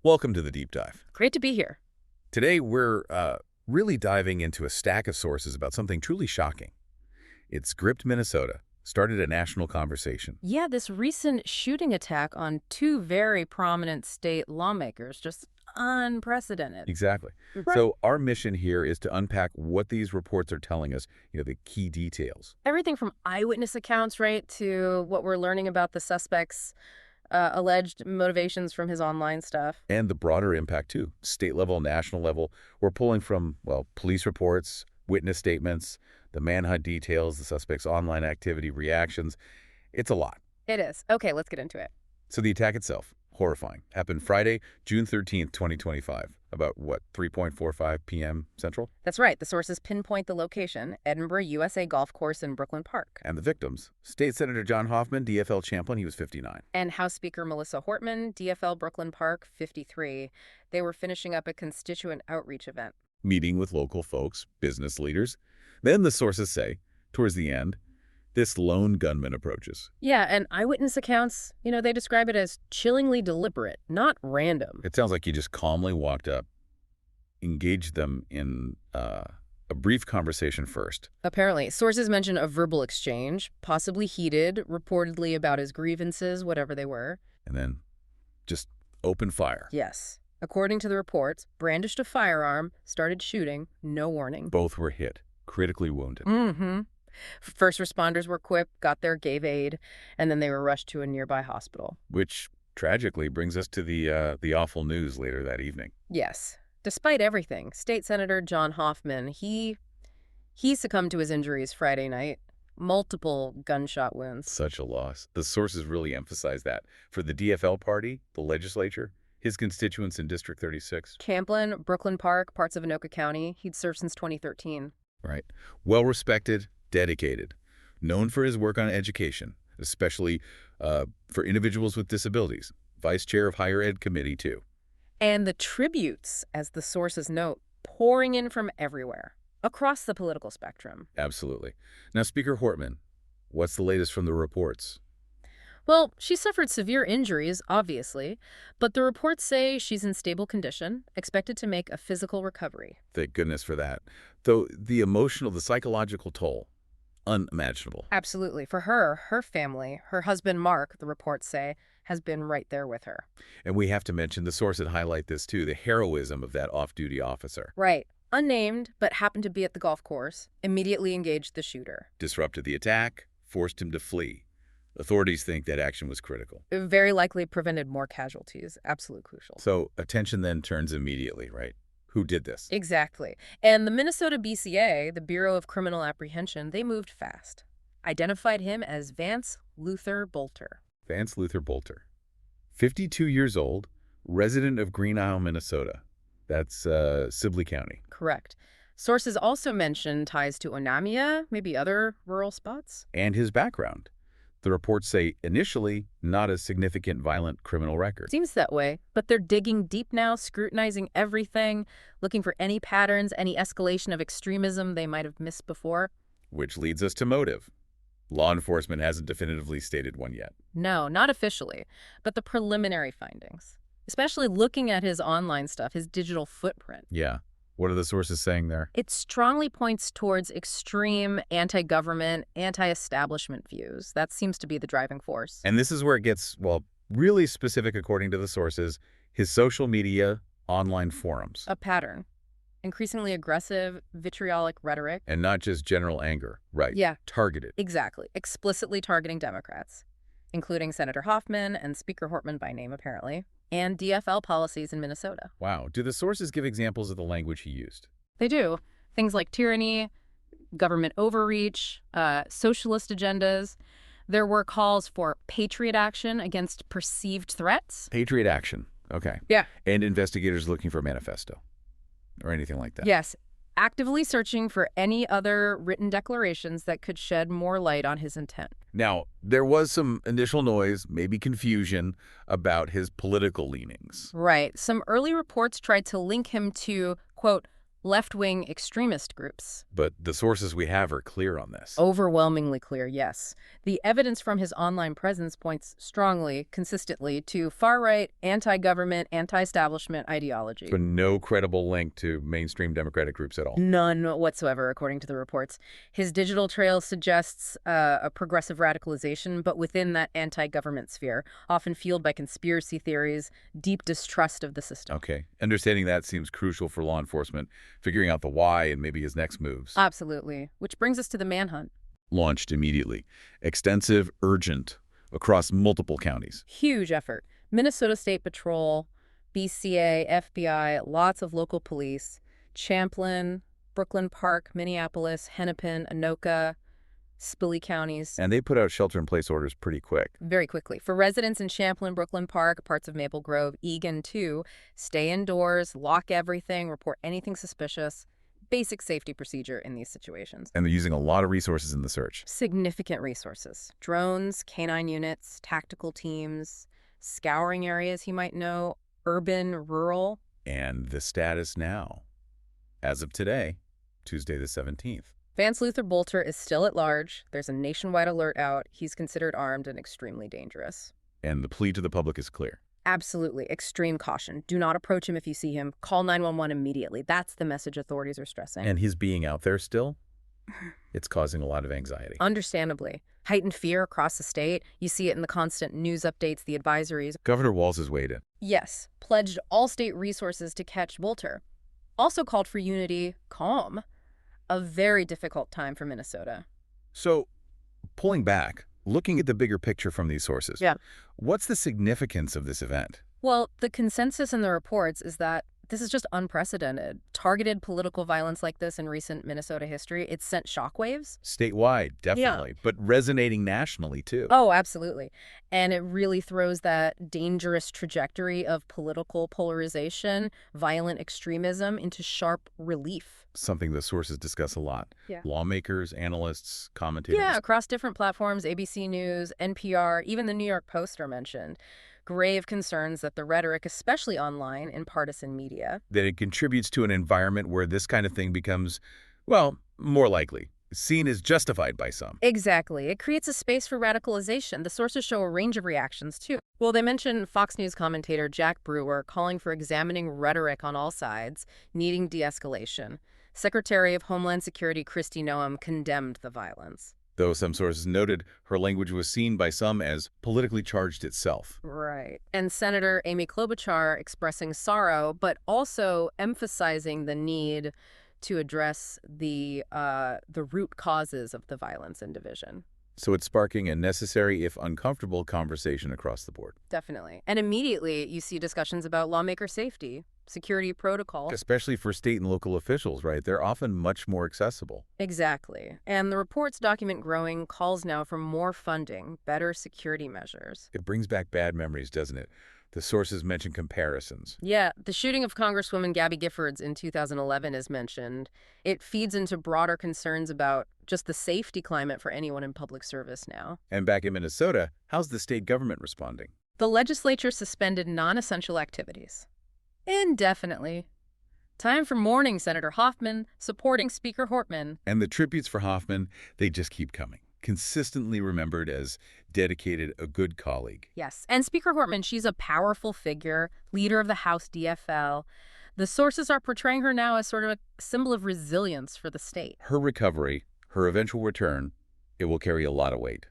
Welcome to the Deep Dive. Great to be here. Today, we're really diving into a stack of sources about something truly shocking. It's gripped Minnesota, started a national conversation. Yeah, this recent shooting attack on two very prominent state lawmakers, just unprecedented. Exactly. Right. So our mission here is to unpack what these reports are telling us, the key details. Everything from eyewitness accounts, right, to what we're learning about the suspect's alleged motivations from his online stuff. And the broader impact, too. State level, national level. We're pulling from, police reports, witness statements, the manhunt details, the suspect's online activity reactions. It's a lot. It is. Okay, let's get into it. So the attack itself, horrifying, happened Friday, June 13th, 2025, about, 3:45 p.m. Central? That's right. The sources pinpoint the location, Edinburgh USA Golf Course in Brooklyn Park. And the victims, State Senator John Hoffman, DFL Champlin, he was 59. And House Speaker Melissa Hortman, DFL Brooklyn Park, 53. They were finishing up a constituent outreach event. Meeting with local folks, business leaders. Then the sources say, towards the end, this lone gunman approaches. Yeah, and eyewitness accounts, they describe it as chillingly deliberate, not random. It sounds like he just calmly walked up, engaged them in a brief conversation first. Apparently, sources mention a verbal exchange, possibly heated, reportedly about his grievances, whatever they were. And then just open fire. Yes. According to the reports, brandished a firearm, started shooting, no warning. Both were hit, critically wounded. Mm-hmm. First responders were quick, got there, gave aid, and then they were rushed to a nearby hospital. Which, tragically, brings us to the awful news later that evening. Yes. Despite everything, State Senator John Hoffman, he succumbed to his injuries Friday night. Multiple gunshot wounds. Such a loss. The sources really emphasize that. For the DFL party, the legislature, his constituents in District 36. Champlin, Brooklyn Park, parts of Anoka County. He'd served since 2013. Right. Well-respected, dedicated, known for his work on education, especially for individuals with disabilities. Vice chair of Higher Ed Committee, too. And the tributes, as the sources note, pouring in from everywhere, across the political spectrum. Absolutely. Now, Speaker Hortman, what's the latest from the reports? Well, she suffered severe injuries, obviously, but the reports say she's in stable condition, expected to make a physical recovery. Thank goodness for that. Though the emotional, the psychological toll, unimaginable. Absolutely. For her, her family, her husband Mark, the reports say, has been right there with her. And we have to mention, the sources highlight this too, the heroism of that off-duty officer. Right. Unnamed, but happened to be at the golf course, immediately engaged the shooter. Disrupted the attack, forced him to flee. Authorities think that action was critical. It very likely prevented more casualties. Absolutely crucial. So attention then turns immediately, right? Who did this? Exactly. And the Minnesota BCA, the Bureau of Criminal Apprehension, they moved fast. Identified him as Vance Luther Bolter. Vance Luther Bolter. 52 years old, resident of Green Isle, Minnesota. That's Sibley County. Correct. Sources also mention ties to Onamia, maybe other rural spots. And his background. The reports say initially not a significant violent criminal record. Seems that way, but they're digging deep now, scrutinizing everything, looking for any patterns, any escalation of extremism they might have missed before. Which leads us to motive. Law enforcement hasn't definitively stated one yet. No, not officially, but the preliminary findings, especially looking at his online stuff, his digital footprint. Yeah. What are the sources saying there? It strongly points towards extreme anti-government, anti-establishment views. That seems to be the driving force. And this is where it gets, really specific according to the sources, his social media, online forums. A pattern. Increasingly aggressive, vitriolic rhetoric. And not just general anger. Right. Yeah. Targeted. Exactly. Explicitly targeting Democrats, including Senator Hoffman and Speaker Hortman by name, apparently, and DFL policies in Minnesota. Wow. Do the sources give examples of the language he used? They do. Things like tyranny, government overreach, socialist agendas. There were calls for patriot action against perceived threats. Patriot action. Okay. Yeah. And investigators looking for a manifesto or anything like that. Yes. Actively searching for any other written declarations that could shed more light on his intent. Now, there was some initial noise, maybe confusion, about his political leanings. Right. Some early reports tried to link him to, quote, left-wing extremist groups. But the sources we have are clear on this. Overwhelmingly clear, yes. The evidence from his online presence points strongly, consistently, to far-right, anti-government, anti-establishment ideology. But no credible link to mainstream Democratic groups at all. None whatsoever, according to the reports. His digital trail suggests a progressive radicalization, but within that anti-government sphere, often fueled by conspiracy theories, deep distrust of the system. Okay. Understanding that seems crucial for law enforcement, figuring out the why and maybe his next moves. Absolutely. Which brings us to the manhunt. Launched immediately. Extensive, urgent, across multiple counties. Huge effort. Minnesota State Patrol, BCA, FBI, lots of local police, Champlin, Brooklyn Park, Minneapolis, Hennepin, Anoka, Spilly counties. And they put out shelter-in-place orders pretty quick. Very quickly. For residents in Champlin, Brooklyn Park, parts of Maple Grove, Eagan too, stay indoors, lock everything, report anything suspicious. Basic safety procedure in these situations. And they're using a lot of resources in the search. Significant resources. Drones, canine units, tactical teams, scouring areas he might know, urban, rural. And the status now, as of today, Tuesday the 17th. Vance Luther Bolter is still at large. There's a nationwide alert out. He's considered armed and extremely dangerous. And the plea to the public is clear. Absolutely. Extreme caution. Do not approach him if you see him. Call 911 immediately. That's the message authorities are stressing. And his being out there still, it's causing a lot of anxiety. Understandably. Heightened fear across the state. You see it in the constant news updates, the advisories. Governor Walz has weighed in. Yes. Pledged all state resources to catch Bolter. Also called for unity, calm. A very difficult time for Minnesota. So, pulling back, looking at the bigger picture from these sources, what's the significance of this event? Well, the consensus in the reports is that this is just unprecedented. Targeted political violence like this in recent Minnesota history, it's sent shockwaves. Statewide, definitely, but resonating nationally, too. Oh, absolutely. And it really throws that dangerous trajectory of political polarization, violent extremism into sharp relief. Something the sources discuss a lot. Lawmakers, analysts, commentators. Yeah, across different platforms, ABC News, NPR, even the New York Post are mentioned. Grave concerns that the rhetoric, especially online in partisan media, that it contributes to an environment where this kind of thing becomes, well, more likely, seen as justified by some. Exactly. It creates a space for radicalization. The sources show a range of reactions, too. Well, they mention Fox News commentator Jack Brewer calling for examining rhetoric on all sides, needing de-escalation. Secretary of Homeland Security Kristi Noem condemned the violence. Though some sources noted her language was seen by some as politically charged itself. Right. And Senator Amy Klobuchar expressing sorrow, but also emphasizing the need to address the root causes of the violence and division. So it's sparking a necessary, if uncomfortable, conversation across the board. Definitely. And immediately you see discussions about lawmaker safety, security protocol. Especially for state and local officials, right? They're often much more accessible. Exactly. And the reports document growing calls now for more funding, better security measures. It brings back bad memories, doesn't it? The sources mention comparisons. Yeah, the shooting of Congresswoman Gabby Giffords in 2011 is mentioned. It feeds into broader concerns about just the safety climate for anyone in public service now. And back in Minnesota, how's the state government responding? The legislature suspended non-essential activities indefinitely. Time for mourning Senator Hoffman, supporting Speaker Hortman. And the tributes for Hoffman, they just keep coming. Consistently remembered as dedicated, a good colleague. Yes, and Speaker Hortman, she's a powerful figure, leader of the House DFL. The sources are portraying her now as sort of a symbol of resilience for the state. Her recovery, her eventual return, it will carry a lot of weight.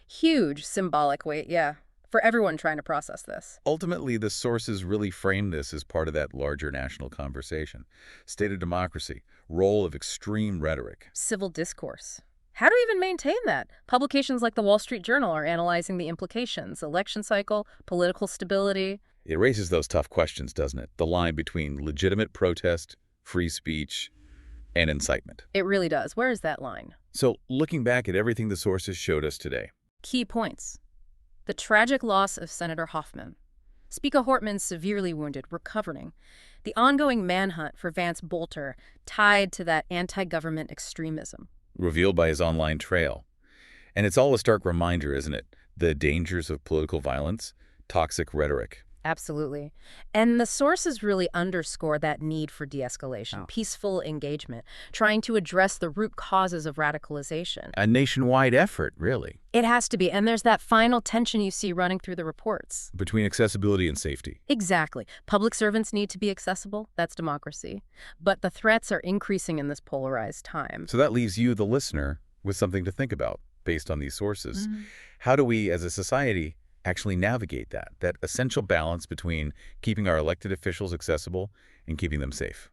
Huge symbolic weight, yeah, for everyone trying to process this. Ultimately, the sources really frame this as part of that larger national conversation. State of democracy, role of extreme rhetoric. Civil discourse. How do we even maintain that? Publications like the Wall Street Journal are analyzing the implications, election cycle, political stability. It raises those tough questions, doesn't it? The line between legitimate protest, free speech, and incitement. It really does. Where is that line? So, looking back at everything the sources showed us today. Key points. The tragic loss of Senator Hoffman. Speaker Hortman severely wounded, recovering. The ongoing manhunt for Vance Bolter tied to that anti-government extremism. Revealed by his online trail. And it's all a stark reminder, isn't it? The dangers of political violence, toxic rhetoric, Absolutely. And the sources really underscore that need for de-escalation, Oh. peaceful engagement, trying to address the root causes of radicalization. A nationwide effort, really, It has to be. And there's that final tension you see running through the reports. between accessibility and safety. Exactly. Public servants need to be accessible. That's democracy. But the threats are increasing in this polarized time. So that leaves you, the listener, with something to think about based on these sources. How do we, as a society, actually navigate that essential balance between keeping our elected officials accessible and keeping them safe?